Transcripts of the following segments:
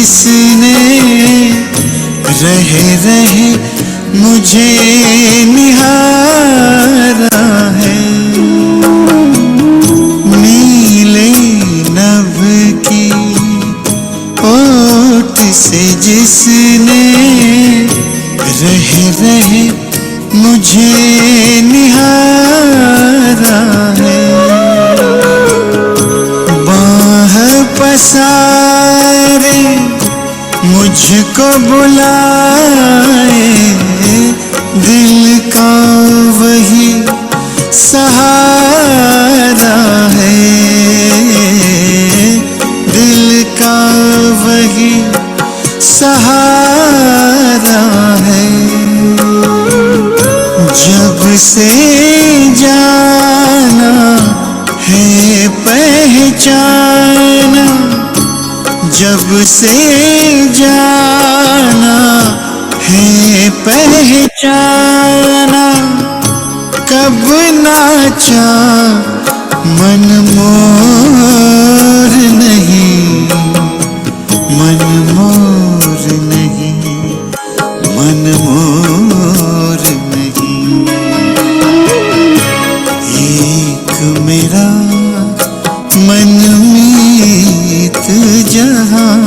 जिसने रहे रहे मुझे निहारा है, नीले नभ की ओट से जिसने रहे रहे मुझे निहारा है, बाह पसारे मुझको बुलाए, दिल का वही सहारा है, दिल का वही सहारा है। जब से जाना है पहचाना, जब से जाना है पहचाना, कब नाचा मन मोर नहीं, मन मोर नहीं, मन मोर नहीं। एक मेरा मनमीत जहां,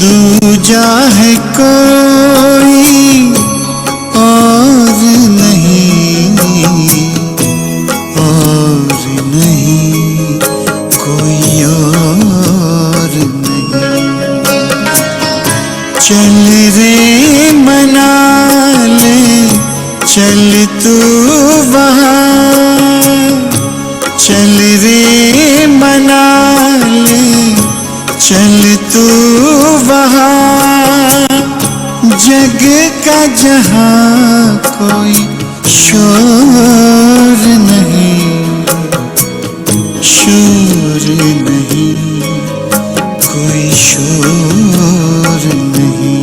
दूजा है कोई और नहीं, और नहीं कोई और नहीं। चल रे मना ले चल तू वहाँ, चल रे मना ले चल तू वहाँ, जग का जहाँ कोई शोर नहीं, शोर नहीं, कोई शोर नहीं।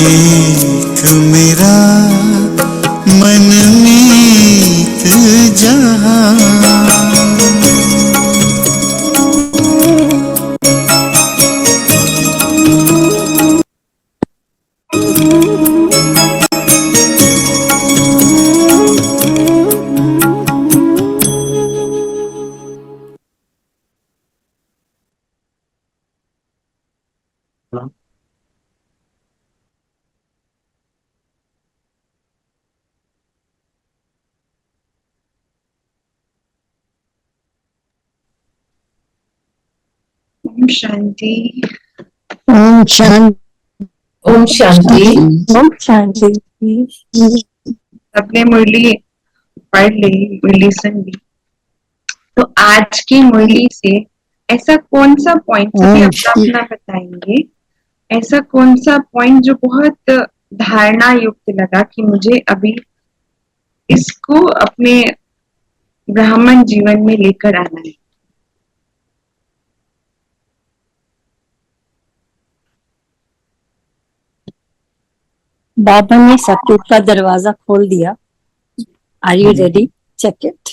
एक मेरा मनमीत जहां। ओम शांति। ओम शांति। ओम शांति। ओम शांति। अपने मुरली पढ़ ली, मुरली सुन ली, तो आज की मुरली से ऐसा कौन सा पॉइंट, सभी अपना अपना बताएंगे, ऐसा कौन सा पॉइंट जो बहुत धारणा युक्त लगा कि मुझे अभी इसको अपने ब्राह्मण जीवन में लेकर आना है। बाबा ने सत्युग का दरवाजा खोल दिया। Are you ready? Check it.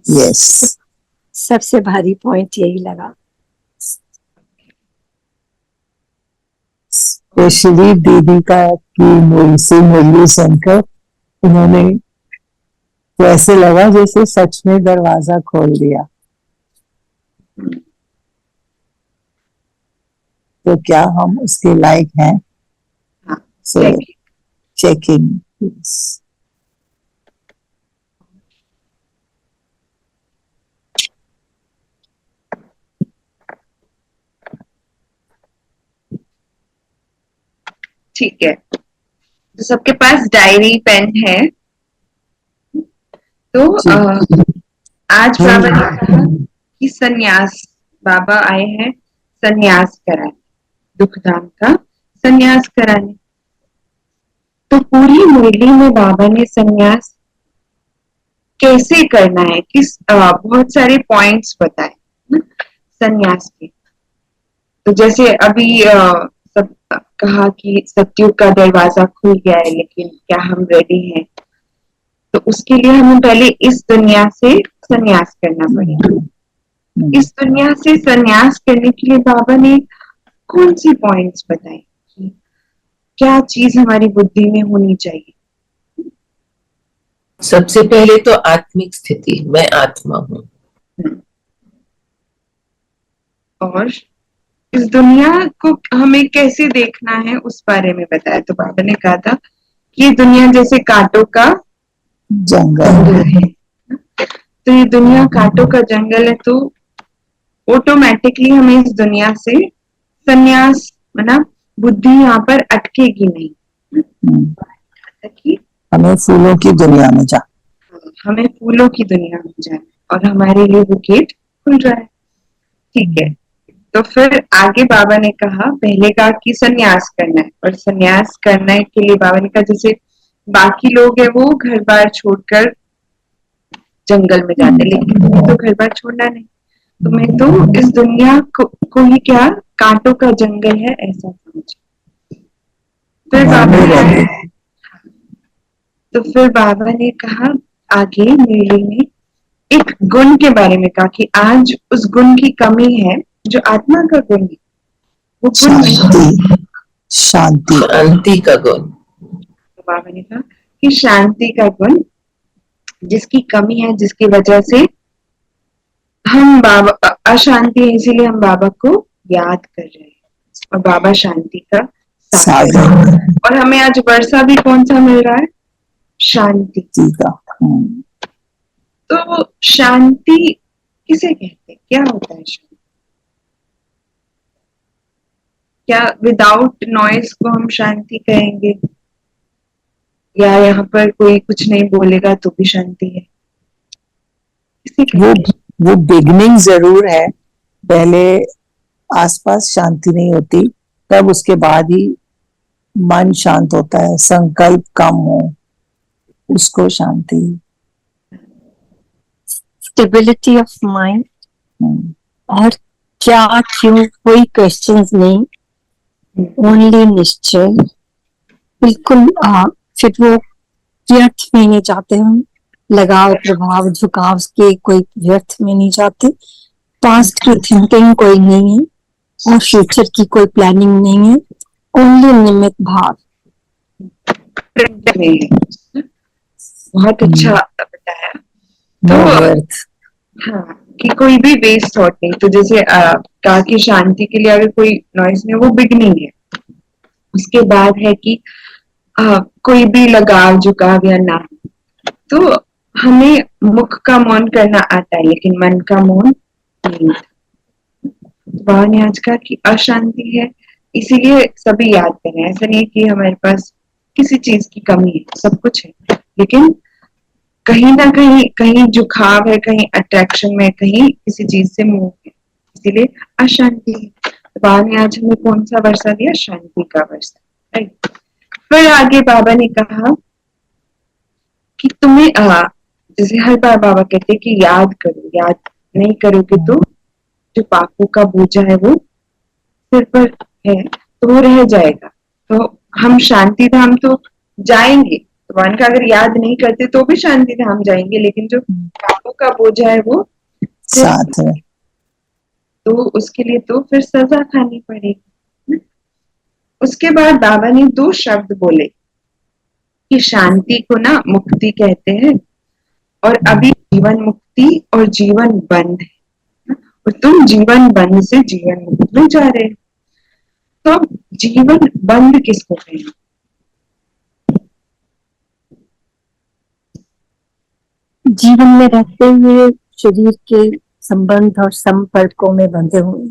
Yes. सबसे भारी पॉइंट यही लगा। स्पेशली दीदी का की मुरली सुनकर उन्होंने तो ऐसे लगा जैसे सच में दरवाजा खोल दिया। तो क्या हम उसके लायक हैं? So checking, yes. ठीक है, तो सबके पास डायरी पेन है। तो आज बाबा ने कहा कि सन्यास, बाबा आए हैं सन्यास कराने, दुखधाम का सन्यास कराने। तो पूरी मुरली में बाबा ने सन्यास कैसे करना है, किस बहुत सारे पॉइंट्स बताए सन्यास के। तो जैसे अभी सब कहा कि सत्युग का दरवाजा खुल गया है, लेकिन क्या हम रेडी हैं? तो उसके लिए हमें पहले इस दुनिया से सन्यास करना पड़ेगा। इस दुनिया से संन्यास करने के लिए बाबा ने कौन सी पॉइंट्स बताए कि क्या चीज हमारी बुद्धि में होनी चाहिए? सबसे पहले तो आत्मिक स्थिति, मैं आत्मा हूँ। और इस दुनिया को हमें कैसे देखना है उस बारे में बताया। तो बाबा ने कहा था कि ये दुनिया जैसे कांटों का जंगल है। तो ये दुनिया कांटों का जंगल है, तो ऑटोमेटिकली हमें इस दुनिया से संन्यास, मतलब बुद्धि यहाँ पर अटकेगी नहीं। कि हमें फूलों की दुनिया में जा हमें फूलों की दुनिया में जाना और हमारे लिए वो गेट खुल रहा है। ठीक है, तो फिर आगे बाबा ने कहा, पहले कहा कि संन्यास करना है, और संन्यास करने के लिए बाबा ने कहा जैसे बाकी लोग है वो घर बार छोड़कर जंगल में जाते, लेकिन मैं तो घर बार छोड़ना नहीं, तो मैं तो इस दुनिया को ही क्या कांटों का जंगल है ऐसा समझ। फिर बाबा ने बाबा ने कहा आगे मेले में एक गुण के बारे में कहा कि आज उस गुण की कमी है जो आत्मा का गुण है, वो गुण नहीं, शांति का गुण। तो बाबा ने कहा कि शांति का गुण जिसकी कमी है, जिसकी वजह से हम बाबा अशांति है, इसीलिए हम बाबा को याद कर रहे हैं, और बाबा शांति का सागर। और हमें आज वर्षा भी कौन सा मिल रहा है? शांति का। तो शांति किसे कहते हैं? क्या होता है शांति? क्या विदाउट नॉइज को हम शांति कहेंगे, या यहाँ पर कोई कुछ नहीं बोलेगा तो भी शांति है? वो बिगनिंग जरूर है, पहले आसपास शांति नहीं होती, तब उसके बाद ही मन शांत होता है, संकल्प कम हो उसको शांति। स्टेबिलिटी ऑफ माइंड, और क्या क्यों कोई क्वेश्चंस नहीं, ओनली निश्चय, बिल्कुल। फिर वो व्यर्थ में नहीं जाते हम, लगाव प्रभाव झुकाव के कोई व्यर्थ में नहीं जाते, पास्ट की थिंकिंग कोई नहीं है और फ्यूचर की कोई प्लानिंग नहीं है, ओनली निमित भाव। बहुत अच्छा बताया। तो हाँ, कि कोई भी वेस्ट थॉट नहीं। तो जैसे कहा कि शांति के लिए अगर कोई नॉइज नहीं, वो बिगनिंग है। उसके बाद है कि कोई भी लगाव झुकाव या ना, तो हमें मुख का मौन करना आता है लेकिन मन का मौन नहीं। बाबा ने आज कहा कि अशांति है, इसीलिए सभी याद करें। ऐसा नहीं कि हमारे पास किसी चीज की कमी है, सब कुछ है, लेकिन कहीं ना कहीं झुकाव है, कहीं अट्रैक्शन में, कहीं किसी चीज से मोह है, इसीलिए अशांति है। तो बाबा ने आज हमें कौन सा वर्षा दिया? शांति का वर्षा, राइट। फिर आगे बाबा ने कहा कि तुम्हें जैसे हर बार बाबा कहते हैं कि याद करो, याद नहीं करोगे तो जो पापों का बोझा है वो सिर पर है तो वो रह जाएगा। तो हम शांति धाम तो जाएंगे, भगवान का अगर याद नहीं करते तो भी शांति धाम जाएंगे, लेकिन जो पापों का बोझा है वो साथ है, तो उसके लिए तो फिर सजा खानी पड़ेगी। उसके बाद बाबा ने 2 शब्द बोले कि शांति को ना मुक्ति कहते हैं, और अभी जीवन मुक्ति और जीवन बंद है, और तुम जीवन बंद से जीवन मुक्त में जा रहे हो। तो जीवन बंद किसको कहते हैं? जीवन में रहते हुए शरीर के संबंध और संपर्कों में बंधे हुए।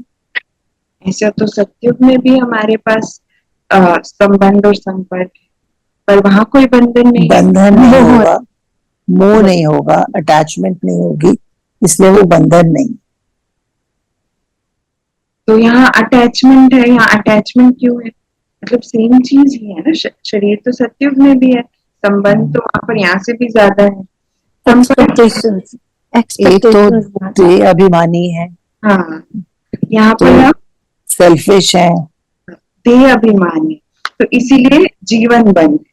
ऐसा तो सत्युग में भी हमारे पास संबंध और संपर्क है, पर वहां कोई बंधन नहीं, बंधन नहीं होगा, मोह नहीं होगा, अटैचमेंट नहीं होगी, इसलिए वो बंधन नहीं। तो यहाँ अटैचमेंट है, यहाँ अटैचमेंट क्यों है? मतलब सेम चीज ही है ना, शरीर तो सत्युग में भी है, संबंध तो वहां पर यहाँ से भी ज्यादा है। एक तो ये अभिमानी है, हाँ, यहाँ पर सेल्फिश है, देह अभिमान है, तो इसीलिए जीवन बंद है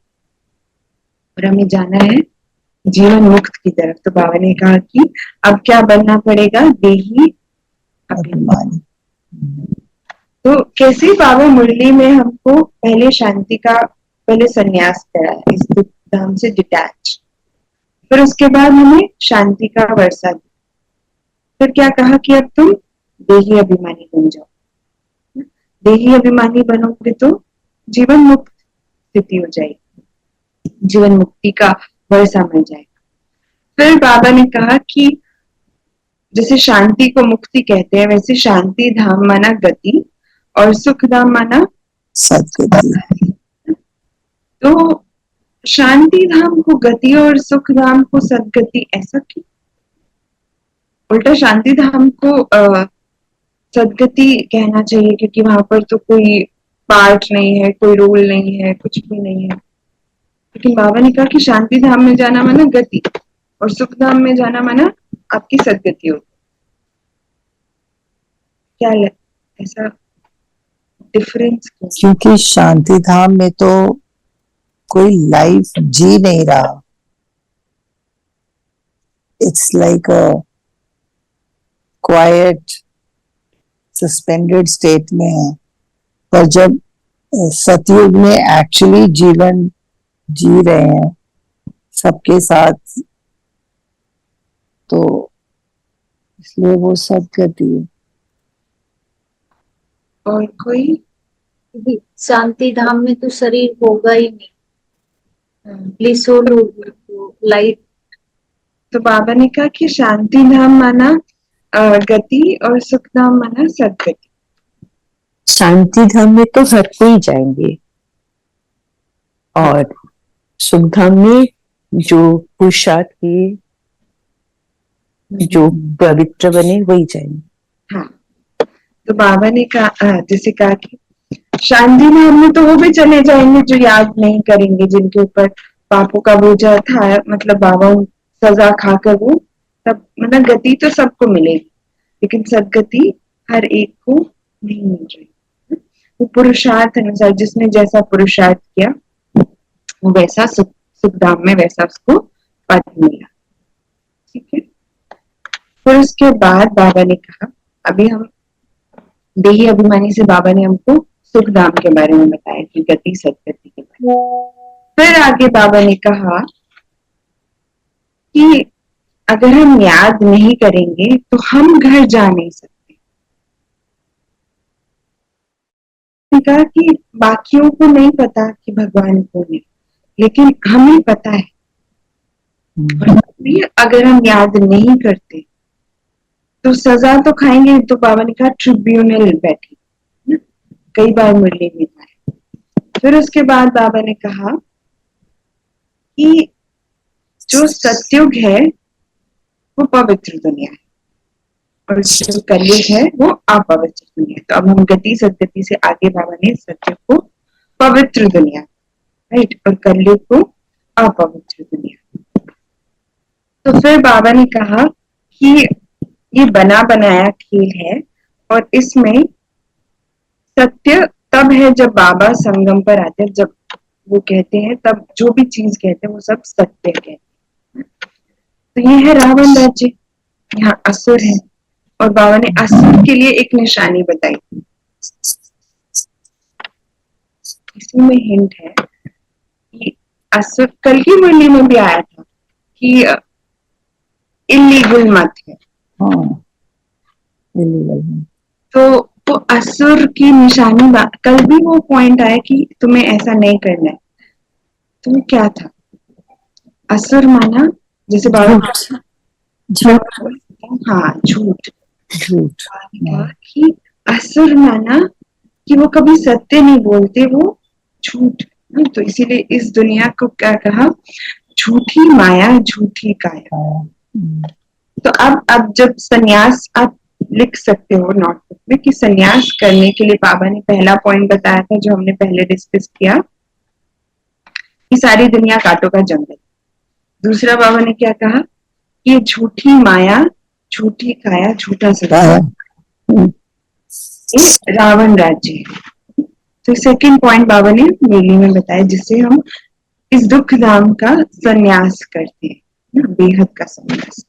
और हमें जाना है जीवन मुक्त की तरफ। तो बाबा ने कहा कि अब क्या बनना पड़ेगा? देही अभिमानी। तो कैसे बाबा मुरली में हमको पहले शांति का पहले संन्यास कराया, इस दुख धाम से डिटैच, फिर उसके बाद हमें शांति का वर्षा दिया, फिर क्या कहा कि अब तुम देही अभिमानी बन जाओ। देही अभिमानी बनोगे तो जीवन मुक्त स्थिति हो जाएगी, जीवन मुक्ति का वर्षा मिल जाएगा। फिर बाबा ने कहा कि जैसे शांति को मुक्ति कहते हैं, वैसे शांति धाम माना गति और सुख धाम माना सदगति। तो शांति धाम को गति और सुख धाम को सदगति, ऐसा क्यों? उल्टा शांति धाम को सदगति कहना चाहिए, क्योंकि वहां पर तो कोई पार्ट नहीं है, कोई रूल नहीं है, कुछ भी नहीं है। लेकिन बाबा ने कहा कि शांति धाम में जाना माना गति और सुख धाम में जाना माना आपकी सदगति हो। क्या ऐसा डिफरेंस क्यों? क्योंकि शांति धाम में तो कोई लाइफ जी नहीं रहा, it's like a quite suspended state में है। पर जब सतयुग में एक्चुअली जीवन जी रहे हैं सबके साथ, तो इसलिए वो सदगति है। और कोई शांति धाम में तो शरीर होगा ही नहीं, ब्लिसफुल होगी, तो लाइट। तो बाबा ने कहा कि शांति धाम माना गति और सुख धाम माना सदगति। शांति धाम में तो हर कोई जाएंगे और सुख धाम में जो पुरुषार्थ के जो पवित्र बने वही जाएंगे। हाँ, तो बाबा ने कहा, जैसे कहा कि शांति धाम में तो वो भी चले जाएंगे जो याद नहीं करेंगे, जिनके ऊपर पापों का बोझा था, मतलब बाबा सजा खाकर वो सब, मतलब गति तो सबको मिलेगी, लेकिन सदगति हर एक को नहीं मिल रही। वो पुरुषार्थ अनुसार, जिसने जैसा पुरुषार्थ किया वो वैसा सुख धाम में वैसा उसको पद मिला। ठीक है। फिर उसके बाद बाबा ने कहा, अभी हम देही अभिमानी से बाबा ने हमको सुख धाम के बारे में बताया कि गति सदगति के बारे में। फिर आगे बाबा ने कहा कि अगर हम याद नहीं करेंगे तो हम घर जा नहीं सकते। कहा कि बाकियों को नहीं पता कि भगवान कौन है, लेकिन हमें पता है। और अगर हम याद नहीं करते तो सजा तो खाएंगे। तो बाबा ने कहा ट्रिब्यूनल बैठे, कई बार मुरली में है। फिर उसके बाद बाबा ने कहा कि जो सतयुग है वो पवित्र दुनिया है और जो कलयुग है वो अपवित्र दुनिया है। तो अब हम गति सदगति से आगे बाबा ने सतयुग को पवित्र दुनिया, राइट, और कलयुग को अपवित्र दुनिया। तो फिर बाबा ने कहा कि ये बना बनाया खेल है और इसमें सत्य तब है जब बाबा संगम पर आते हैं, जब वो कहते हैं, तब जो भी चीज कहते हैं वो सब सत्य कहते हैं। तो ये है रावण राज्य, यहाँ असुर है और बाबा ने असुर के लिए एक निशानी बताई। इसी में हिंट है कि असुर, कल की मुरली में भी आया था कि इलीगल मत है। हाँ, illegal। तो वो असुर की निशानी, कल भी वो पॉइंट आया कि तुम्हें ऐसा नहीं करना है। तो क्या था? असुर माना, जैसे बाबा, हाँ, झूठ। झूठ। कि असुर माना कि वो कभी सत्य नहीं बोलते, वो झूठ। तो इसीलिए इस दुनिया को क्या कहा? झूठी माया, झूठी काया। तो अब जब सन्यास, आप लिख सकते हो नोटबुक में कि सन्यास करने के लिए बाबा ने पहला पॉइंट बताया था जो हमने पहले डिस्कस किया कि सारी दुनिया कांटों का जंगल। दूसरा बाबा ने क्या कहा? ये झूठी माया, झूठी काया, झूठा सत्य, ये रावण राज्य है। तो सेकंड पॉइंट बाबा ने मेली में बताया, जिससे हम इस दुख धाम का संन्यास करते हैं, बेहद का संन्यास।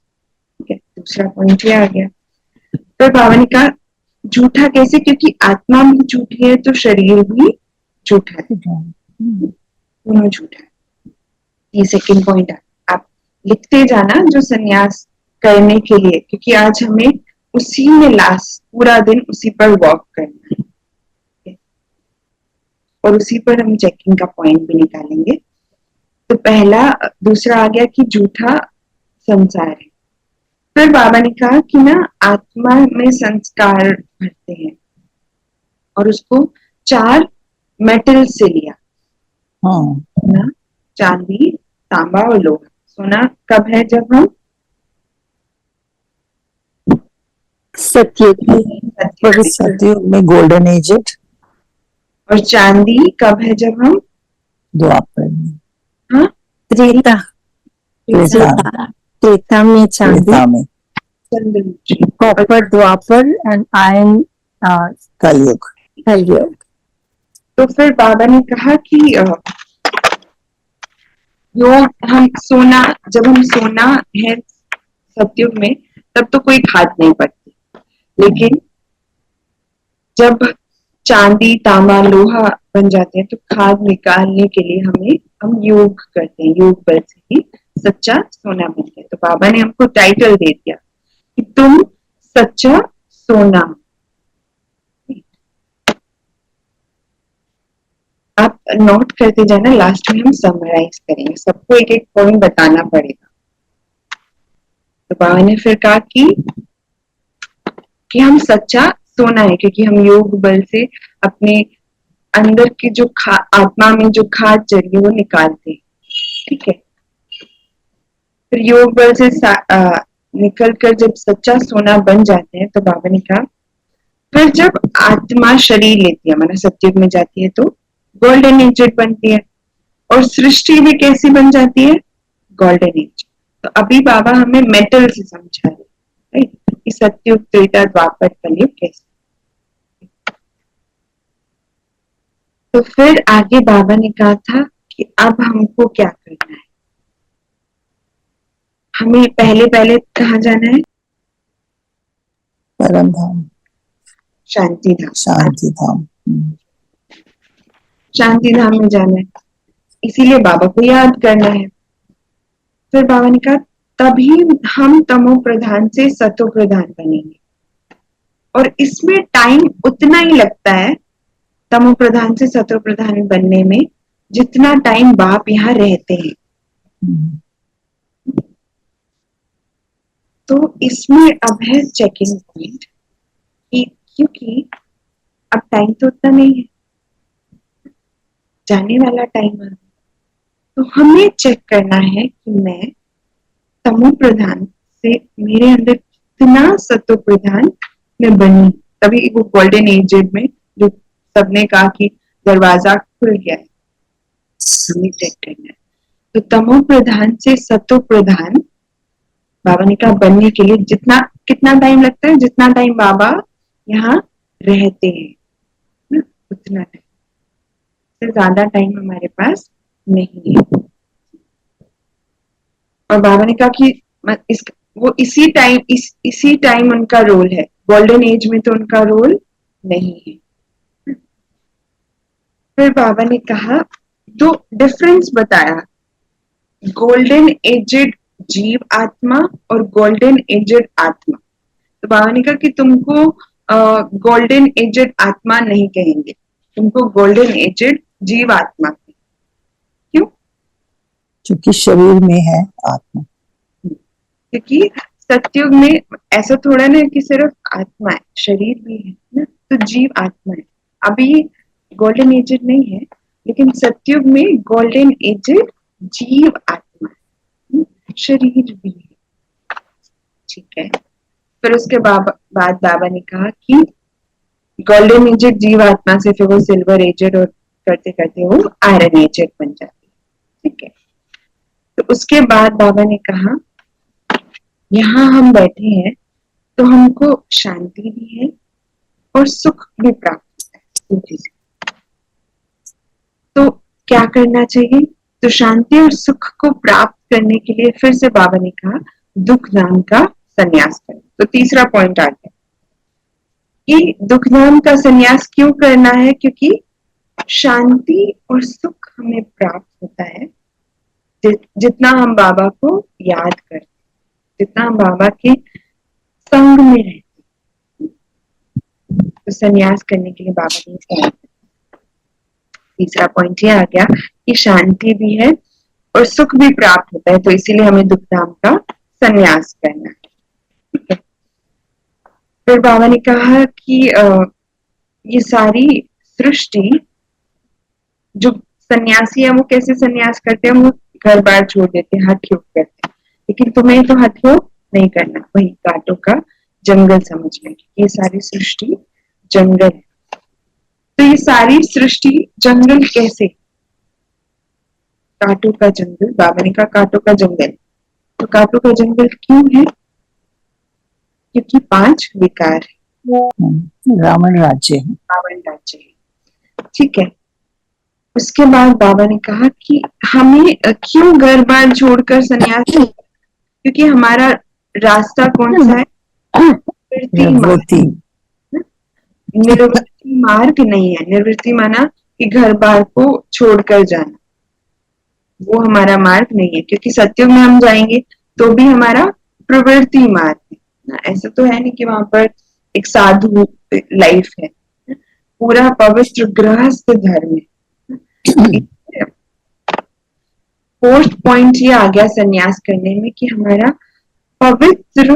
ठीक है, दूसरा पॉइंट ये आ गया। फिर बाबा ने कहा झूठा कैसे, क्योंकि आत्मा भी झूठी है तो शरीर भी झूठा है, दोनों झूठा है। ये सेकंड पॉइंट है, आप लिखते जाना जो सन्यास करने के लिए, क्योंकि आज हमें उसी में लास्ट पूरा दिन उसी पर वर्क करना है और उसी पर हम चेकिंग का पॉइंट भी निकालेंगे। तो पहला, दूसरा आ गया कि झूठा संसार है। फिर बाबा ने कहा कि ना आत्मा में संस्कार भरते हैं और उसको 4 मेटल से लिया, हाँ, सोना, चांदी, तांबा और लोहा। सोना कब है, जब हम सत्य की सत्य, सतयुग में गोल्डन एज, और चांदी कब है, जब हम द्वापर में, हाँ त्रेता त्रेता त्रेता में चांदी, त्रेता में, Chandramukhi, copper Dwapar and iron कलयुग। कलयुग। तो फिर बाबा ने कहा कि योग हम सोना, जब हम सोना है सत्युग में तब तो कोई खाद नहीं पड़ती, लेकिन जब चांदी, तांबा, लोहा बन जाते हैं तो खाद निकालने के लिए हम योग करते हैं, योग बल से ही सच्चा सोना बनता है। तो बाबा ने हमको टाइटल दे दिया कि तुम सच्चा सोना। आप नोट करते जाना, लास्ट में हम समराइज करेंगे, सबको एक एक पॉइंट बताना पड़ेगा। तो बाबा ने फिर कहा कि हम सच्चा सोना है, क्योंकि हम योग बल से अपने अंदर की जो आत्मा में जो खाद जड़ी है वो निकालते हैं, ठीक है। फिर योग बल से निकल कर जब सच्चा सोना बन जाते हैं तो बाबा ने कहा फिर जब आत्मा शरीर लेती है, माना सत्युग में जाती है, तो गोल्डन एजेड बनती है और सृष्टि भी कैसी बन जाती है, गोल्डन एज। तो अभी बाबा हमें मेटल से समझा रहे, राइट, कि सत्युग, त्रेता, द्वापर, कलयुग कैसे। तो फिर आगे बाबा ने कहा था कि अब हमको क्या करना है, हमें पहले पहले कहाँ जाना है, परम धाम, शांति धाम, शांति धाम। शांति धाम में जाना है, इसीलिए बाबा को याद करना है। फिर बाबा ने कहा तभी हम तमो प्रधान से सतो प्रधान बनेंगे, और इसमें टाइम उतना ही लगता है तमो प्रधान से सतो प्रधान बनने में जितना टाइम बाप यहाँ रहते हैं। तो इसमें अब है चेकिंग पॉइंट कि क्योंकि अब टाइम तो उतना नहीं है, जाने वाला टाइम आ गया, तो हमें चेक करना है कि मैं तमो प्रधान से मेरे अंदर कितना सतो प्रधान में बनी, तभी वो गोल्डन एज में जो सबने कहा कि दरवाजा खुल गया है, हमें चेक करना है। तो तमो प्रधान से सतो प्रधान बाबा ने कहा बनने के लिए कितना टाइम लगता है, जितना टाइम बाबा यहाँ रहते हैं उतना टाइम से ज्यादा टाइम हमारे पास नहीं है। और बाबा ने कहा कि वो इसी टाइम उनका रोल है, गोल्डन एज में तो उनका रोल नहीं है। फिर बाबा ने कहा तो डिफरेंस बताया, गोल्डन एजेड जीव आत्मा और गोल्डन एजेड आत्मा। तो बाबा ने कहा कि तुमको गोल्डन एजेड आत्मा नहीं कहेंगे, तुमको गोल्डन एजेड जीव आत्मा। क्यों? क्योंकि शरीर में है आत्मा, क्योंकि सत्युग में ऐसा थोड़ा ना कि सिर्फ आत्मा है, शरीर भी है ना, तो जीव आत्मा है। अभी गोल्डन एजेड नहीं है, लेकिन सत्युग में गोल्डन एजेड जीव आत्मा है, शरीर भी है, ठीक है। फिर उसके बाद बाबा ने कहा कि गोल्डन एजेड जीव आत्मा से फिर वो सिल्वर एजेड और करते करते वो आयरन एजेड बन जाती है, ठीक है। तो उसके बाद बाबा ने कहा यहाँ हम बैठे हैं तो हमको शांति भी है और सुख भी प्राप्त होता है, तो क्या करना चाहिए, तो शांति और सुख को प्राप्त करने के लिए फिर से बाबा ने कहा दुख नाम का संन्यास करें। तो तीसरा पॉइंट आ गया, कि दुखधाम का संन्यास क्यों करना है, क्योंकि शांति और सुख हमें प्राप्त होता है जितना हम बाबा को याद करते, जितना हम बाबा के संग में रहते। तो संन्यास करने के लिए बाबा ने कहा। तीसरा पॉइंट ये आ गया कि शांति भी है और सुख भी प्राप्त होता है, तो इसीलिए हमें दुखधाम का संन्यास करना है। ठीक है। फिर बाबा ने कहा कि ये सारी सृष्टि, जो सन्यासी है वो कैसे सन्यास करते हैं, वो घर बार छोड़ देते हैं, हठ योग करते हैं, लेकिन तुम्हें तो हठ योग नहीं करना, वही कांटों का जंगल समझना, ये सारी सृष्टि जंगल है। तो ये सारी सृष्टि जंगल कैसे, कांटों का जंगल, बाबा ने कहा कांटों का जंगल। तो कांटों का जंगल क्यों है, क्योंकि 5 विकार है, रावण राज्य है। रावण राज्य है। ठीक है। उसके बाद बाबा ने कहा कि हमें क्यों घर बार छोड़कर संन्यास, क्योंकि हमारा रास्ता कौन सा है, निवृत्ति। निवृत्ति मार्ग नहीं है। निवृत्ति माना कि घर बार को छोड़कर जाना, वो हमारा मार्ग नहीं है, क्योंकि सत्युग में हम जाएंगे तो भी हमारा प्रवृत्ति मार्ग है ना। ऐसा तो है नहीं कि वहां पर एक साधु लाइफ है, पूरा पवित्र गृहस्थ धर्म है। फोर्थ पॉइंट ये आ गया संन्यास करने में कि हमारा पवित्र,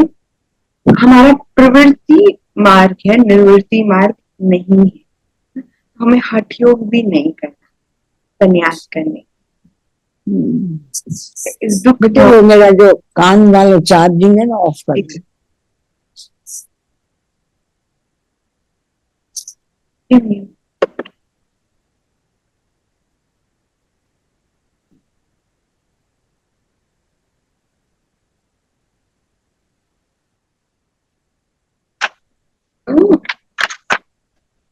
हमारा प्रवृत्ति मार्ग है, निवृत्ति मार्ग नहीं है। हमें हठ योग भी नहीं करना संन्यास करने। इस दुख तो मेरा जो कान वाला चार्जिंग है ना, ऑफ कर दो।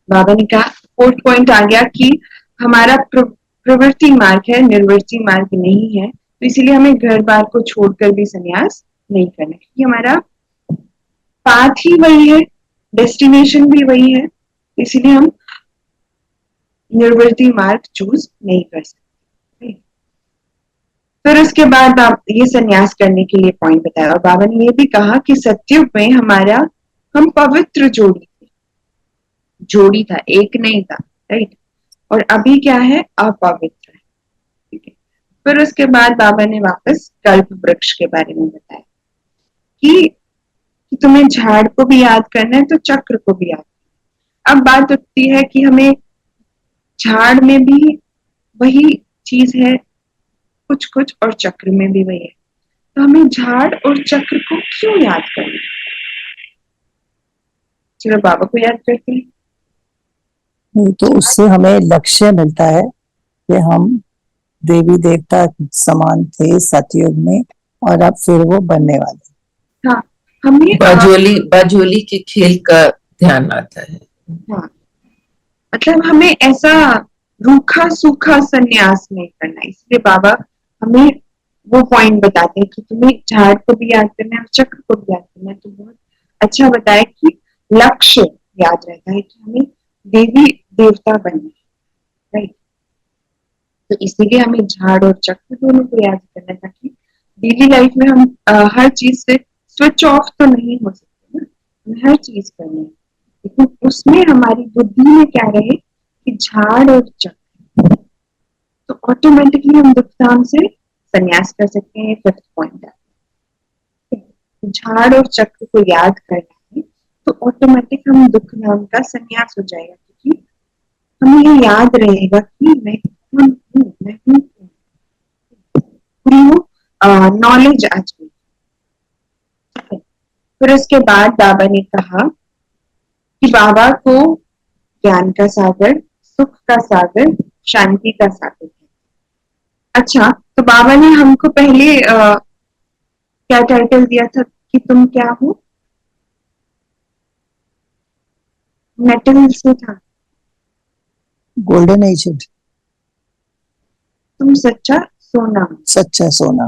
बाबा ने कहा फोर्थ पॉइंट आ गया कि हमारा प्रवृत्ति मार्ग है, निर्वृत्ति मार्ग नहीं है, तो इसीलिए हमें घर बार को छोड़कर भी संन्यास नहीं करना, क्योंकि हमारा पाथ ही वही है, डेस्टिनेशन भी वही है, इसीलिए हम निर्वृत्ति मार्ग चूज नहीं कर सकते। फिर उसके बाद आप ये संन्यास करने के लिए पॉइंट बताया, और बाबा ने ये भी कहा कि सत्युग में हमारा, हम पवित्र जोड़ी था, एक नहीं था, राइट, और अभी क्या है, अपवित्र है। ठीक है। फिर उसके बाद बाबा ने वापस कल्प वृक्ष के बारे में बताया कि तुम्हें झाड़ को भी याद करना है तो चक्र को भी याद करना है। अब बात उठती है कि हमें झाड़ में भी वही चीज है कुछ कुछ, और चक्र में भी वही है, तो हमें झाड़ और चक्र को क्यों याद करना है? चलो बाबा को याद करते हैं। तो उससे हमें लक्ष्य मिलता है कि हम देवी देवता समान थे सतयुग में, और अब फिर वो बनने वाले। हाँ, हमें बाजोली के खेल का ध्यान आता है। हाँ, मतलब हमें ऐसा रूखा सूखा संन्यास नहीं करना, इसलिए बाबा हमें वो पॉइंट बताते हैं कि तुम्हें झाड़ को भी याद करना है और चक्र को भी याद करना है। तो बहुत अच्छा बताया कि लक्ष्य याद रहता है कि हमें देवी देवता बनना है, राइट। तो इसीलिए हमें झाड़ और चक्र दोनों को याद करना है, ताकि डेली लाइफ में हम हर चीज से स्विच ऑफ तो नहीं हो सकते ना, हमें हर चीज करनी है, लेकिन उसमें हमारी बुद्धि में क्या रहे कि झाड़ और चक्र, तो ऑटोमेटिकली हम दुखधाम से संन्यास कर सकते हैं। फिफ्थ पॉइंट है, झाड़ और चक्र को याद करना है तो ऑटोमेटिक हम दुखधाम का संन्यास हो जाएगा, क्योंकि हमें ये याद रहेगा कि मैं कौन हूँ, मैं हूँ, पूरी वो नॉलेज आ जाएगी। फिर उसके बाद बाबा ने कहा कि बाबा को ज्ञान का सागर, सुख का सागर, शांति का सागर है। अच्छा, तो बाबा ने हमको पहले क्या टाइटल दिया था कि तुम क्या हो? मेटल से था, गोल्डन एज, तुम सच्चा सोना। सच्चा सोना।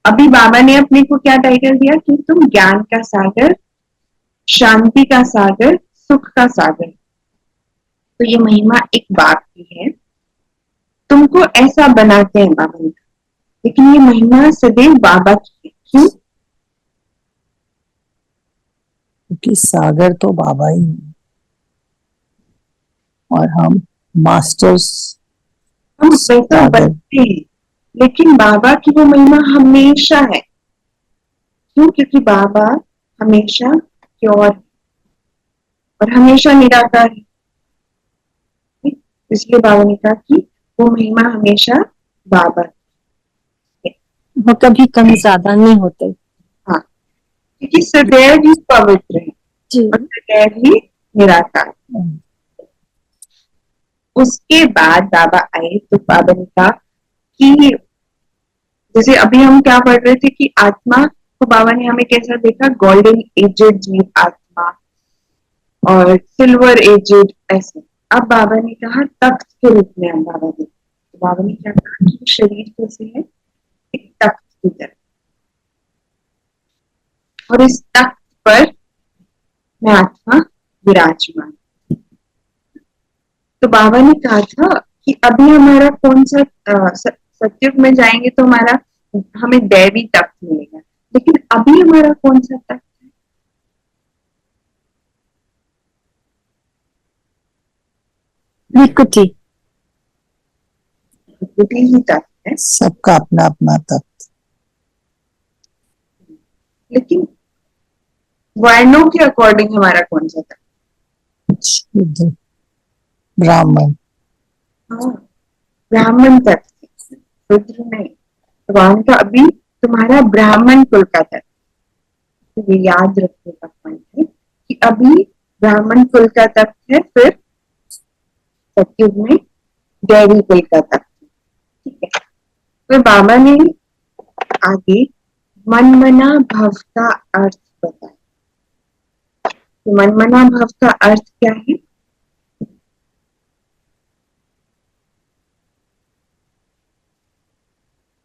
अभी बाबा ने अपने को क्या टाइटल दिया कि तुम ज्ञान का सागर, शांति का सागर, सुख का सागर। तो ये महिमा एक बाप की है, तुमको ऐसा बनाते हैं बाबा ने कहा। लेकिन ये महिमा सदैव बाबा की है। क्यों? क्योंकि सागर तो बाबा ही है और हम मास्टर्स हम वैसा सागर। बनते हैं, लेकिन बाबा की वो महिमा हमेशा है। क्यों? क्योंकि बाबा हमेशा प्योर और हमेशा निराकार है। इसलिए बाबा ने कहा कि वो महिमा हमेशा बाबा की है। वो कभी कम ज्यादा नहीं होते। हाँ, क्योंकि सदैव ही पवित्र है जी। और सदैव ही निराकार। उसके बाद बाबा आए तो बाबा ने कहा कि जैसे अभी हम क्या पढ़ रहे थे कि आत्मा को बाबा ने हमें कैसा देखा, गोल्डन एजेड जीव आत्मा और सिल्वर एजेड ऐसे। अब बाबा ने कहा तख्त के रूप में हम बाबा ने, तो बाबा ने क्या कहा कि शरीर कैसे है, एक तख्त की तरह, और इस तख्त पर मैं आत्मा विराजमान। तो बाबा ने कहा था कि अभी हमारा कौन सा सत्युग में जाएंगे तो हमारा हमें दैवी तख्त मिलेगा, लेकिन अभी हमारा कौन सा तख्त है? विकुटी। विकुटी ही तख्त है। सबका अपना अपना तख्त। लेकिन वर्णों के अकॉर्डिंग हमारा कौन सा तख्त? शुद्ध ब्राह्मण। हाँ, ब्राह्मण तत्व, रुद्र नहीं। भगवान का अभी तुम्हारा ब्राह्मण कुल का तत्व, तो ये याद रखने का पॉइंट है कि अभी ब्राह्मण कुल का तत्व है, फिर सत्युग में दैवी कुल का तत्व। ठीक है, तो बाबा ने आगे मनमना भव का अर्थ बताया। तो मनमना भव का अर्थ क्या है?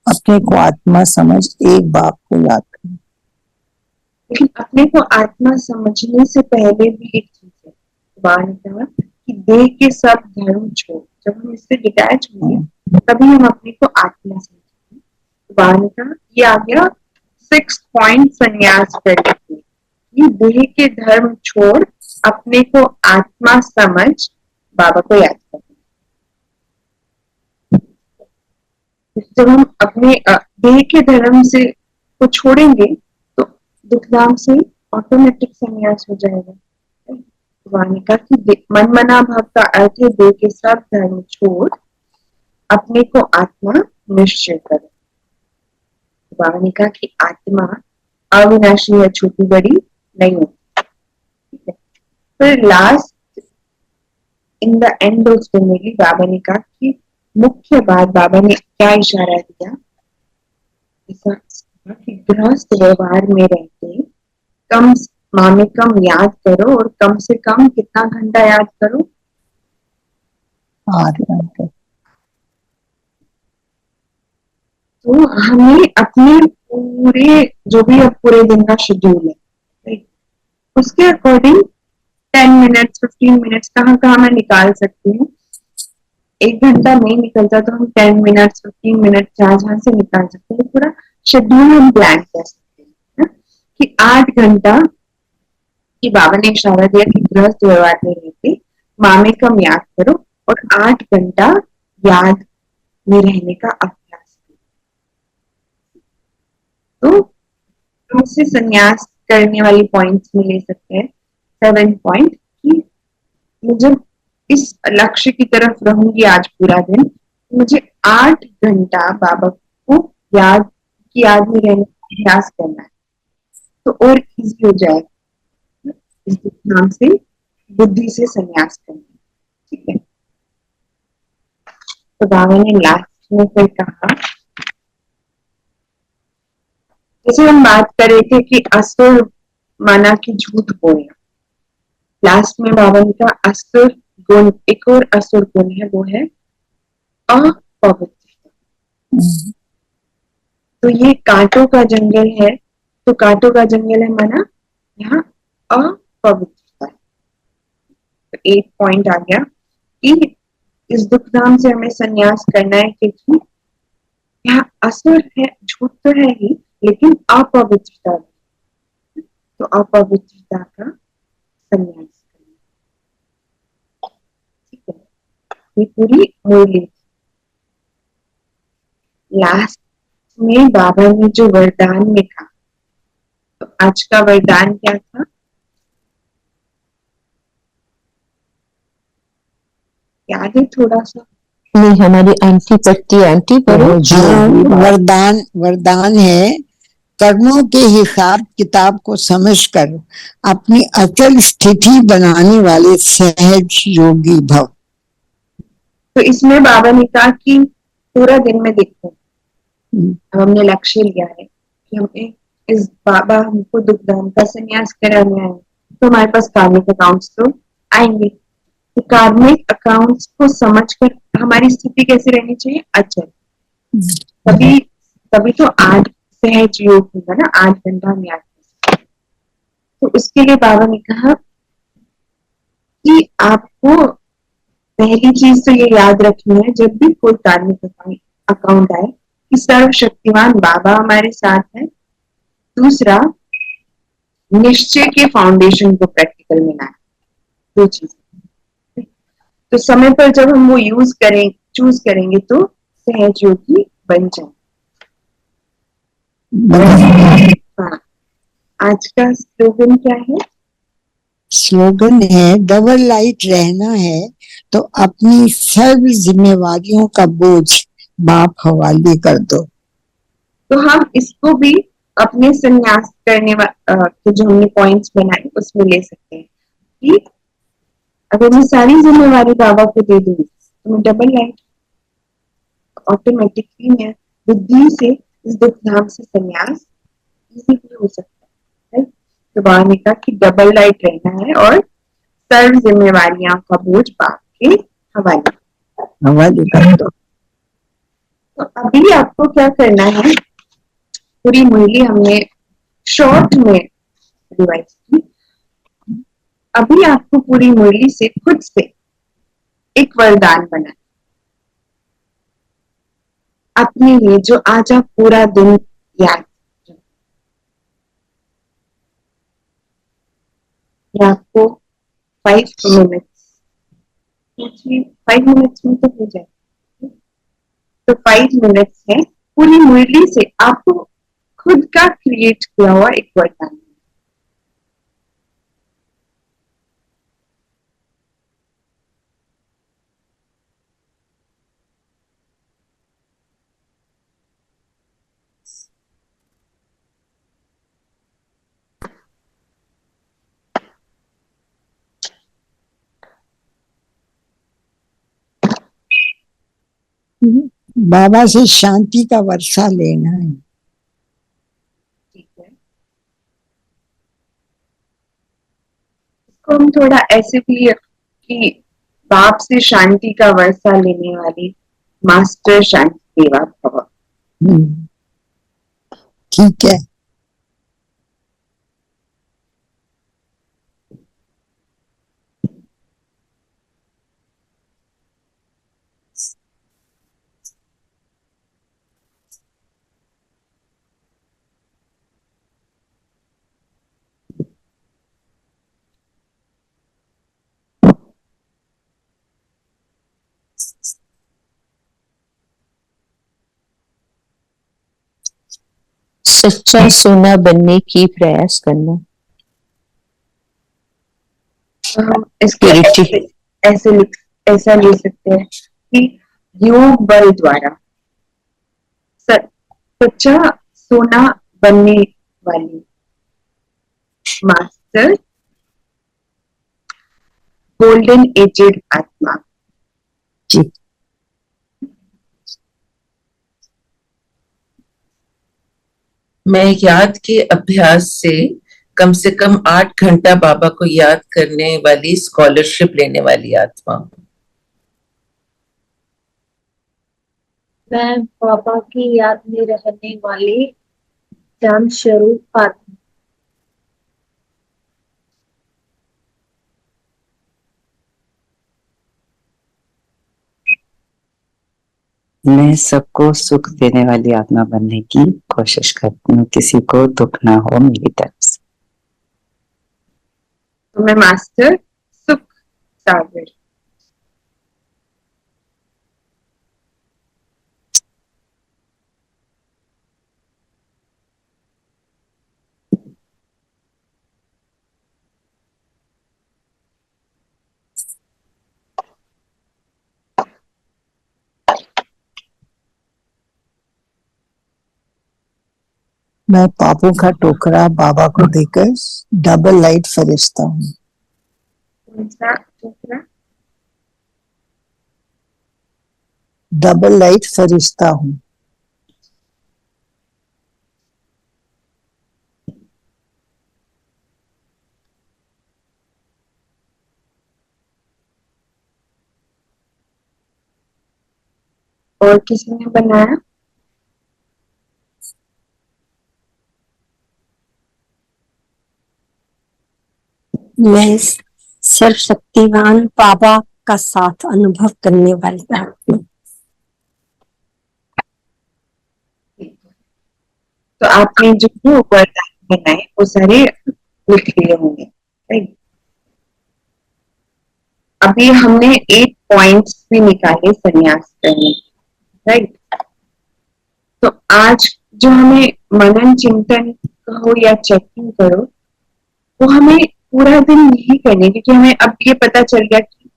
अपने को आत्मा समझ एक बाप को याद करें। लेकिन अपने को आत्मा समझने से पहले भी एक चीज है, बाबा ने कहा कि देह के सब धर्म छोड़। जब हम इससे डिटैच होंगे तभी हम अपने को आत्मा समझेंगे। बाबा ने कहा ये आ गया 6 पॉइंट संन्यास करने के लिए। ये देह के धर्म छोड़ अपने को आत्मा समझ बाबा को याद करना। जब हम अपने देह के धर्म से को छोड़ेंगे तो दुखधाम से ऑटोमेटिक संन्यास हो जाएगा। भगवान ने कहा कि मनमना भाव का अर्थ है देह के सब धर्म छोड़ अपने को आत्मा निश्चय करो। भगवान ने कहा कि आत्मा अविनाशी है, छोटी बड़ी नहीं होती। ठीक है, फिर last in the end of the मिली बाबा ने कहा कि मुख्य बात बाबा ने क्या इशारा दिया, ऐसा कि गृहस्थ व्यवहार में रहते कम मामे कम याद करो, और कम से कम कितना घंटा याद करो? 8 घंटे। तो हमें अपने पूरे जो भी अब पूरे दिन का शेड्यूल है उसके अकॉर्डिंग 10 मिनट्स 15 मिनट्स कहाँ कहाँ मैं निकाल सकती हूँ। 1 घंटा नहीं निकलता तो हम 10 मिनट्स 15 मिनट जहां जहां से निकाल सकते हैं, पूरा शेड्यूल हम प्लान कर सकते हैं ना? कि 8 घंटा कि बाबा ने इशारा दिया कि गृहस्थ व्यवहार में रहते मामे कम याद करो और 8 घंटा याद में रहने का अभ्यास करो। तो उससे संन्यास करने वाली पॉइंट्स में ले सकते हैं 7 पॉइंट कि मुझे इस लक्ष्य की तरफ रहूंगी आज पूरा दिन, मुझे 8 घंटा बाबा को याद की याद में रहने का अभ्यास करना है, तो और इजी हो जाएगा इस नाम से बुद्धि से संन्यास करना। ठीक है, तो बाबा ने लास्ट में फिर कहा, जैसे हम बात कर रहे थे कि असुर माना कि झूठ बोलना, लास्ट में बाबा ने कहा असुर गुण, एक और असुर गुण है, वो है अपवित्रता। तो ये कांटों का जंगल है, तो कांटों का जंगल है माना यहाँ अपवित्रता है। तो एक पॉइंट आ गया कि इस दुख धाम से हमें संन्यास करना है, क्योंकि यहाँ असुर है, झूठ तो है ही, लेकिन अपवित्रता भी। तो अपवित्रता का संन्यास करना। ठीक है, ये पूरी मुरली। लास्ट में बाबा ने जो वरदान में कहा, तो आज का वरदान क्या था? याद है थोड़ा सा? नहीं, हमारी आंटी पढ़ती, आंटी पढ़ो। हाँ, वरदान वरदान है, कर्मों के हिसाब किताब को समझकर अपनी अचल स्थिति बनाने वाले सहज योगी भव। तो इसमें बाबा ने कहा कि पूरा दिन में देखो, हमने लक्ष्य लिया है कि हमें इस बाबा हमको दुख धाम का संन्यास कराना है, तो हमारे पास कार्मिक अकाउंट्स तो आएंगे। तो कार्मिक अकाउंट्स को समझकर हमारी स्थिति कैसे रहनी चाहिए? अचल। तभी तभी तो 8 सहज योग होगा ना, 8 घंटा हम याद कर सकते। तो उसके लिए बाबा ने कहा कि आपको पहली चीज तो ये याद रखनी है, जब भी कोई कार्मिक अकाउंट आए, कि सर्वशक्तिमान बाबा हमारे साथ है। दूसरा, निश्चय के फाउंडेशन को प्रैक्टिकल में लाए। 2 चीज। तो समय पर जब हम वो चूज करेंगे तो सहज योगी बन जाए। हाँ, आज का स्लोगन क्या है? स्लोगन है, डबल लाइट रहना है तो अपनी सर्व जिम्मेवारियों का बोझ बाप हवाले कर दो। तो हम इसको भी अपने संन्यास करने के जो हमने पॉइंट्स बनाए उसमें ले सकते हैं कि अगर मैं सारी जिम्मेवारी बाबा को दे दूंगी तो मैं डबल लाइट, ऑटोमेटिकली मैं बुद्धि से इस दुख धाम से संन्यास इजीली हो सकता है। तो बाबा ने कहा कि डबल लाइट रहना है और सर्व जिम्मेवारियां का बोझ बाप के हवाले कर दो। तो अभी आपको क्या करना है? पूरी मुरली हमने शॉर्ट में रिवाइज की। अभी आपको पूरी मुरली से खुद से एक वरदान बना अपने लिए, जो आज आप पूरा दिन याद आपको 5 मिनट्स, 5 मिनट्स में तो हो जाए। तो 5 मिनट्स है, पूरी मुरली से आपको खुद का क्रिएट किया हुआ एक वरदान। बाबा से शांति का वर्षा लेना है। ठीक है, इसको हम थोड़ा ऐसे भी कि बाप से शांति का वर्षा लेने वाली मास्टर शांति देवा भव। ठीक है। सच्चा सोना बनने की प्रयास करना। तो हम इसको ऐसा ले सकते हैं कि योग बल द्वारा सच्चा सोना बनने वाली मास्टर गोल्डन एजेड आत्मा। जी। मैं याद के अभ्यास से कम 8 घंटा बाबा को याद करने वाली, स्कॉलरशिप लेने वाली आत्मा हूँ। मैं बाबा की याद में रहने वाली ज्ञान स्वरूप आत्मा। मैं सबको सुख देने वाली आत्मा बनने की कोशिश करती हूँ, किसी को दुख ना हो मेरी तरफ से। तो मैं मास्टर सुख सागर। मैं पापों का टोकरा बाबा को देकर डबल लाइट फरिश्ता हूँ। कौन सा टुकड़ा? डबल लाइट फरिश्ता हूँ। और किसी ने बनाया? मैं सर्वशक्तिवान बाबा का साथ अनुभव करने वाली आत्मा। तो आपने जो भी वरदान बनाए वो सारे लिख लिए होंगे, राइट? अभी हमने 8 पॉइंट्स भी निकाले संन्यास करने, राइट? तो आज जो हमें मनन चिंतन कहो या चेकिंग करो, वो हमें पूरा दिन नहीं करने, क्योंकि हमें अब ये पता चल गया कि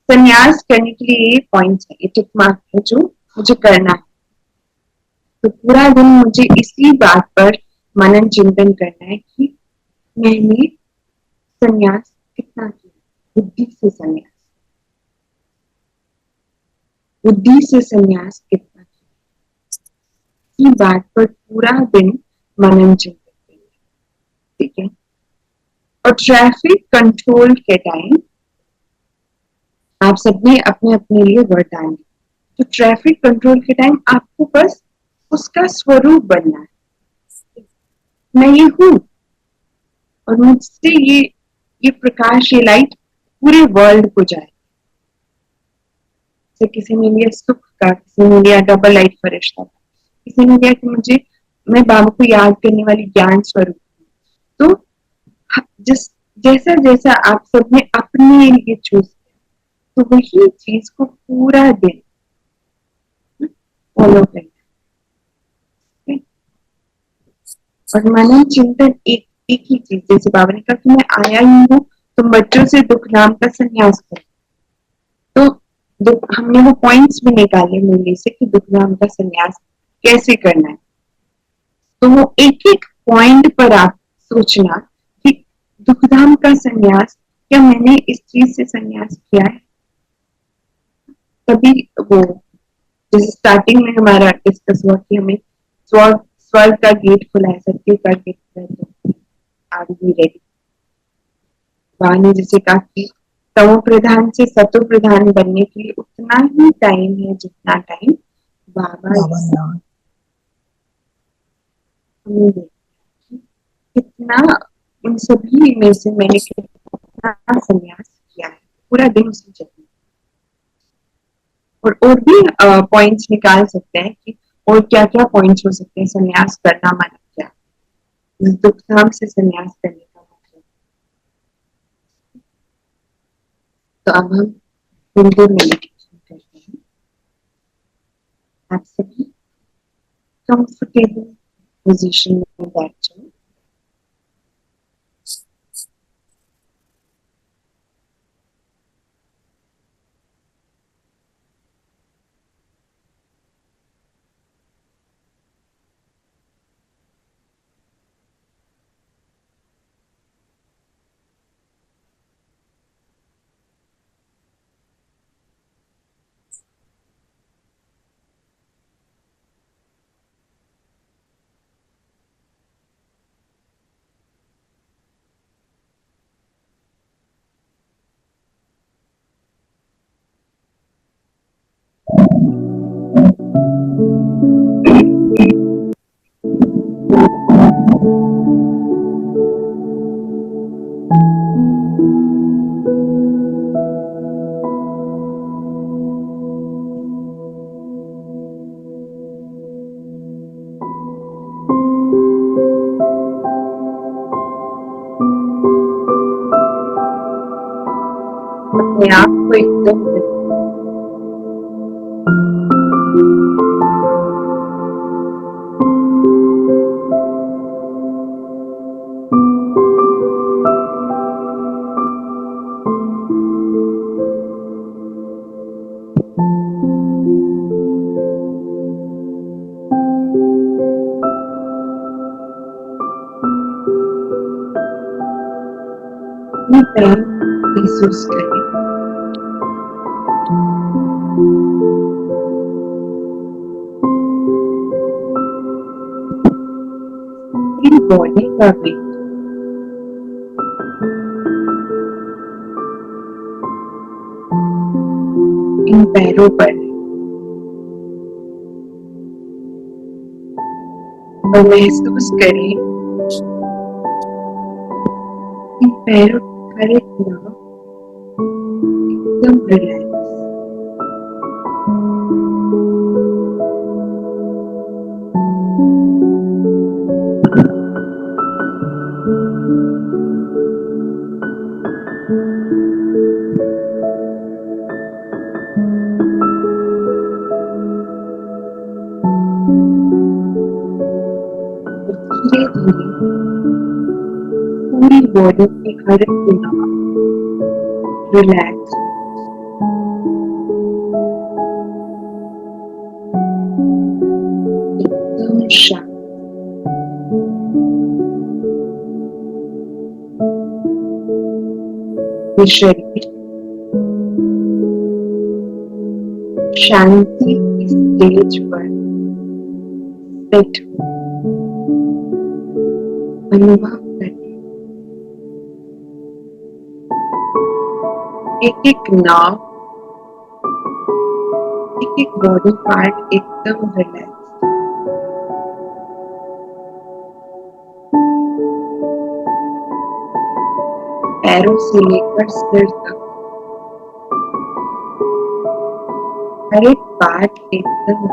संन्यास करने के लिए ये पॉइंट्स है, ये टिक मार्क है जो मुझे करना है। तो पूरा दिन मुझे इसी बात पर मनन चिंतन करना है कि मैंने संन्यास कितना किया, बुद्धि से संन्यास, बुद्धि से संन्यास कितना किया, की बात पर पूरा दिन मनन चिंतन करना, ठीक है? और ट्रैफिक कंट्रोल के टाइम आप सबने अपने अपने लिए वरदान दिए। तो ट्रैफिक कंट्रोल के टाइम आपको बस उसका स्वरूप बनना है, मैं ये हूं और मुझसे ये प्रकाश, ये लाइट पूरे वर्ल्ड को जाए। तो किसी ने लिया सुख का, किसी ने लिया डबल लाइट फरिश्ता का, किसी ने लिया कि मुझे, मैं बाबा को याद करने वाली ज्ञान स्वरूप। तो जिस जैसा जैसा आप सबने अपने लिए चूज किया, तो वही चीज को पूरा दिन फॉलो करना है। और मनन चिंतन एक ही चीज, जैसे बाबा ने कहा कि मैं आया ही हूँ तुम बच्चों से दुख नाम का संन्यास करो। तो हमने वो पॉइंट्स भी निकाले मूल्य से कि दुख नाम का संन्यास कैसे करना है। तो वो एक एक पॉइंट पर आप सोचना कि दुखधाम का संन्यास, क्या मैंने इस चीज से संन्यास किया है? तभी वो, जैसे स्टार्टिंग में हमारा डिस्कस हुआ कि हमें स्वर्ग का गेट खुला है, सत्य का गेट खुला है, तो आर वी रेडी? वहां ने जैसे कहा कि तमो प्रधान से सतो प्रधान बनने के लिए उतना ही टाइम है जितना टाइम बाबा कितना, उन सभी में से मैंने कितना संन्यास किया है, पूरा दिन उसमें चलना। और भी पॉइंट्स निकाल सकते हैं कि और क्या क्या पॉइंट्स हो सकते हैं संन्यास करना माना क्या, दुख धाम से संन्यास करने का मतलब। तो अब हम बिल्कुल मेडिटेशन करते हैं। आप सभी कंफर्टेबल पोजीशन में बैठ जाओ। अपने आप को एकदम अपनी प्रेम महसूस करें। पूरी बॉडी का वेट इन पैरों पर है और महसूस करें इन पैरों की हर एक नाव एकदम रिलैक्स। धीरे धीरे पूरी बॉडी की हर एक नाव रिलैक्स, एकदम शांत। ये शरीर शांति की स्टेज पर सेट हो अनुभव करें। एक एक नाव, एक एक बॉडी पार्ट एकदम रिलैक्स। पैरों से लेकर सिर तक हर एक पार्ट एकदम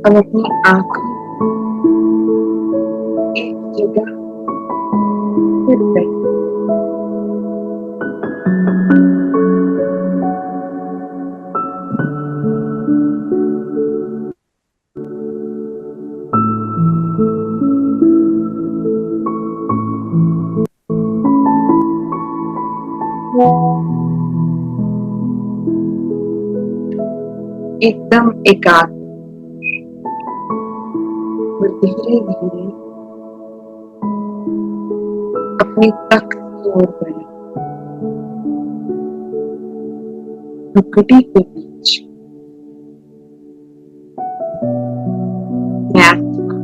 अब अपनी आंखों एक जगह फिर गई। एकदम एकाग्र और धीरे धीरे अपनी तख्त की ओर बढ़े। भुखड़ी के बीच मैं आत्मा,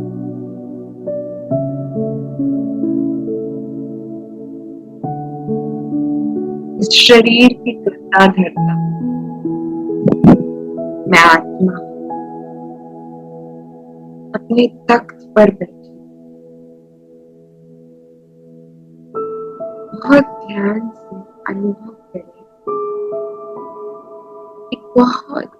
इस शरीर की करता धरता मैं आत्मा अपने तख्त पर बैठी बहुत ध्यान से अनुभव करें। एक बहुत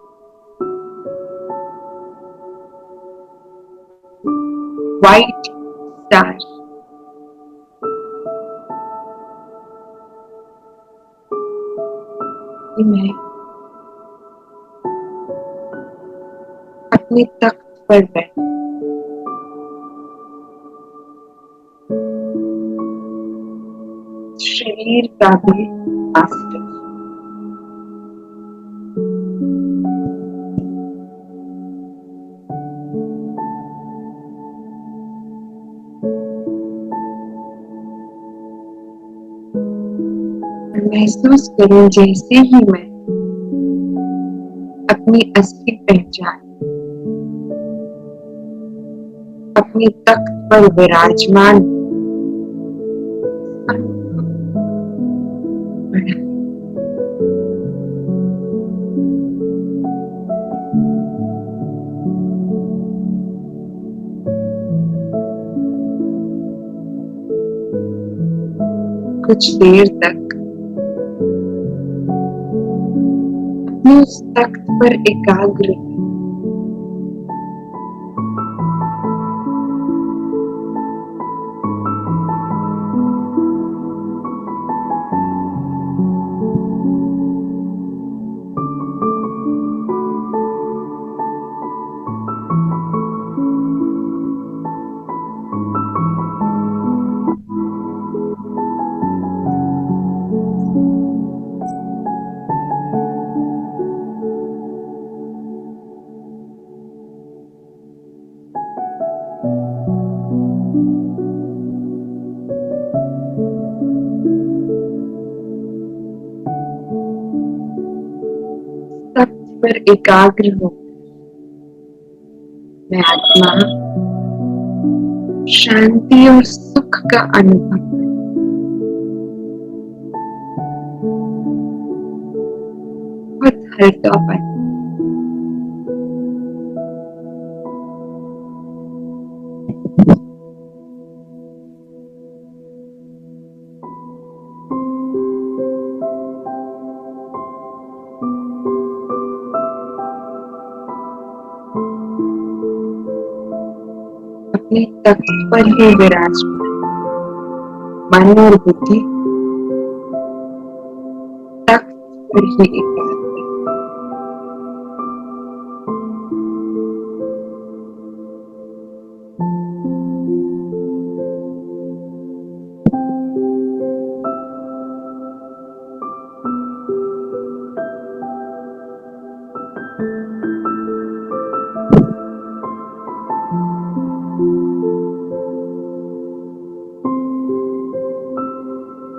वाइट स्टार मैं अपने तख्त पर बैठी शरीर का भी मास्टर। महसूस करूं जैसे ही मैं अपनी असली पहचान अपनी तख्त पर विराजमान कुछ देर तक अपने उस तख्त पर एकाग्र हो। तख्त पर एकाग्र हो मैं आत्मा शांति और सुख का अनुभव करती हूँ। बहुत हल्कापन, अपने तख्त पर ही विराजमान मन और बुद्धि तख्त पर ही एकाग्र।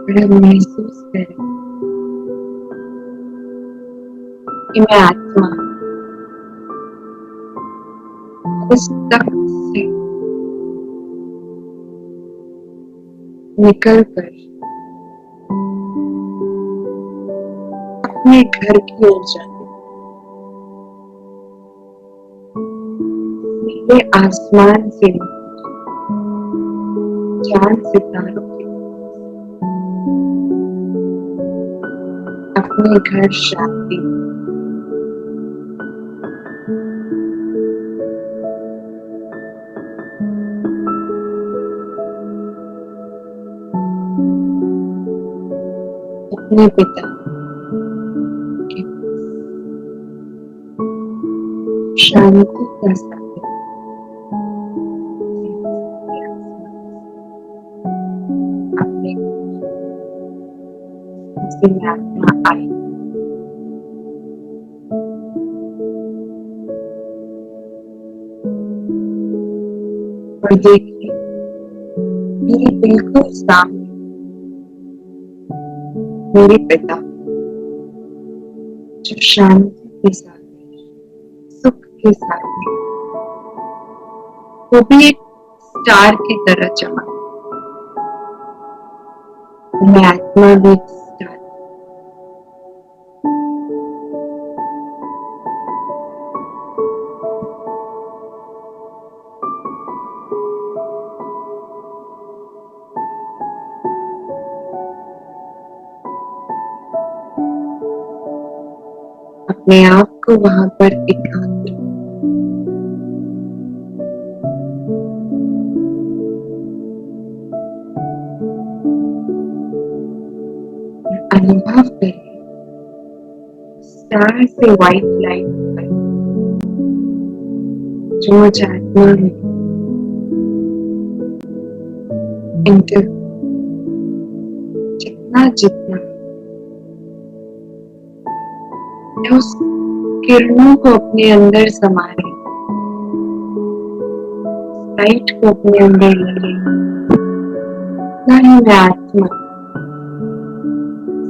बड़ा महसूस करें कि मैं आत्मा उस तख्त से निकलकर अपने घर की ओर जाती हूँ। नीले आसमान से चांद सितारों के अपने घर शांति अपने पिता के शांति का साथ अपने आत्मा आई और देखिए मेरे बिल्कुल सामने मेरे पिता जो शांति के साथ सुख के साथ वो भी एक स्टार की तरह चमक। मैं आत्मा भी एक स्टार अपने आप को वहां पर एकाग्र अनुभव करें स्टार से व्हाइट लाइट पर जो मुझे आत्मा में इंटर जितना जितना मैं उस किरणों को अपने अंदर समा रही लाइट को अपने अंदर ले उतना ही मैं आत्मा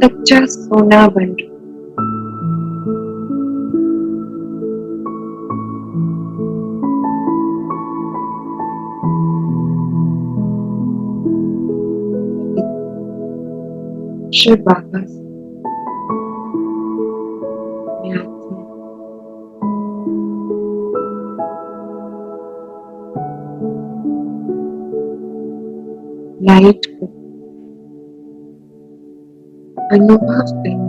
सच्चा सोना बन रही शिव बाबा से मैं आत्मा लाइट को अनुभव करें।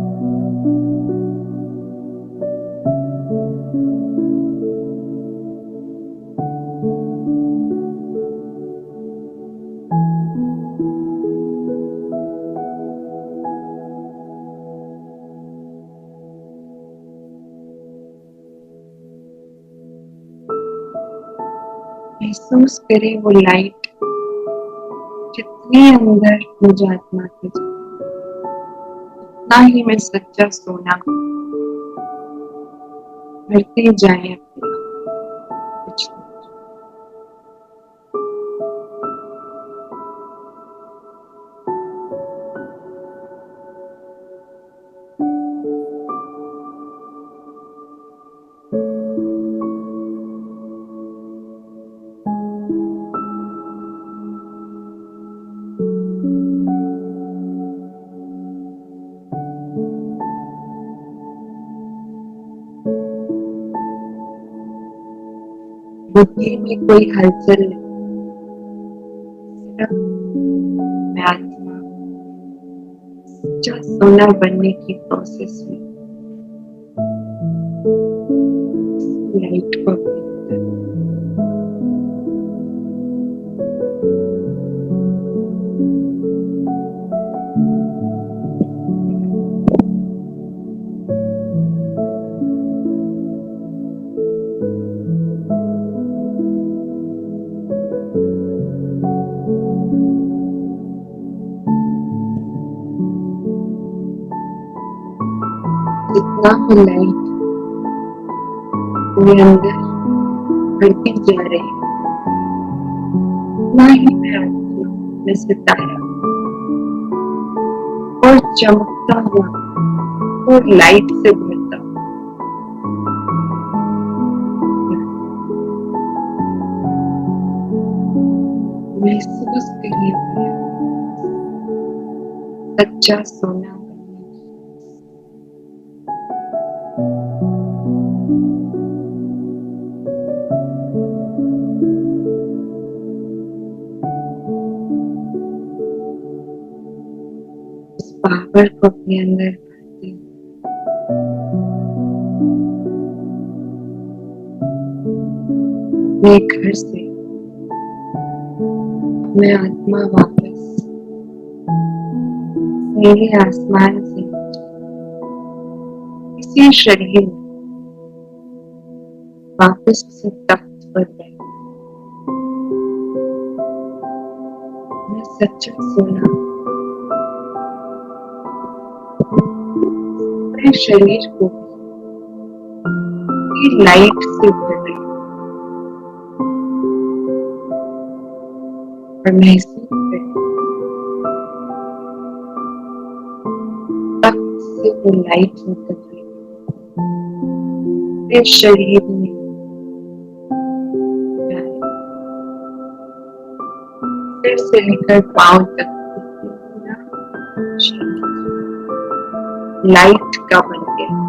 महसूस करें वो लाइट जितने अंदर मुझे आत्मा के उतना ही मैं सच्चा सोना भरते जाए अपने कुछ बुद्धि में कोई हलचल नहीं, सिर्फ मैं आत्मा सच्चा सोना बनने की प्रोसेस में लाइट को अपने जितना वो लाइट मेरे अंदर बढ़ती जा रही है उतना ही मैं आत्मा में सितारा और चमकता हुआ और लाइट से भरता हूँ। महसूस करिए सच्चा सोना बनने की उस पावर को अपने अंदर भरते हुए अपने घर से मैं आत्मा वापस मेरे आसमान से इसी शरीर में वापस उसी तख्त पर बैठ मैं सच्चा सोना अपने शरीर को लाइट से भर रही और महसूस करें तख्त से वो लाइट निकल रही मेरे शरीर में सिर से लेकर पांव तक पूरा शरीर लाइट का बन गया।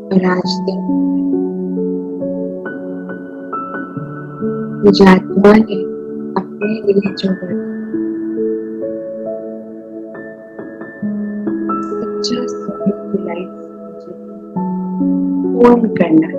और आज दिन मुझे आत्मा ने अपने लिए जो सच्चा सोने की लाइट से पूर्ण करना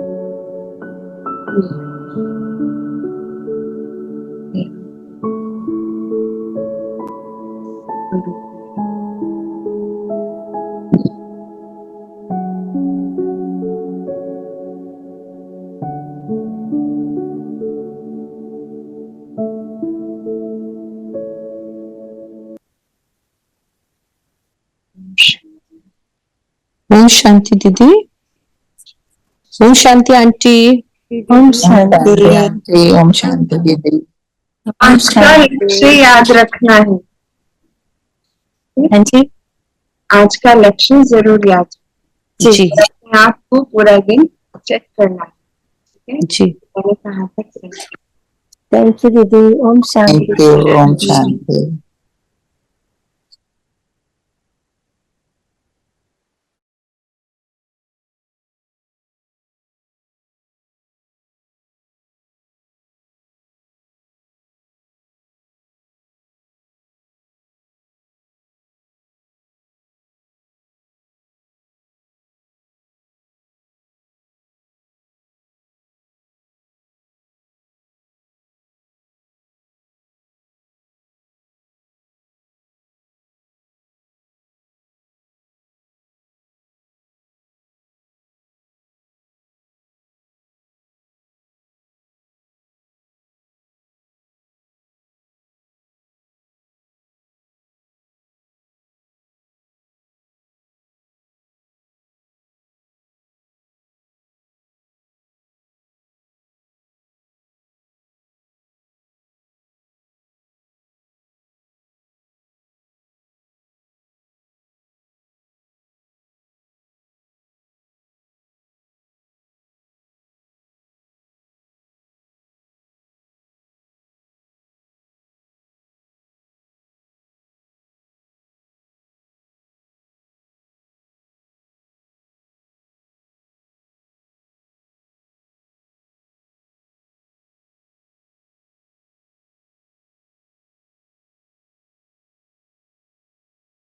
ओम शांति दीदी, ओम शांति आंटी, ओम शांति आंटी, ओम शांति दीदी। आज का लक्ष्य याद रखना है। हाँ जी आज का लक्ष्य जरूर याद जी जी अपने आप को पूरा दिन चेक करना है। ठीक है, जी मैंने कहा तक सही। थैंक यू दीदी। ओम शांति। Thank you. ओम शांति।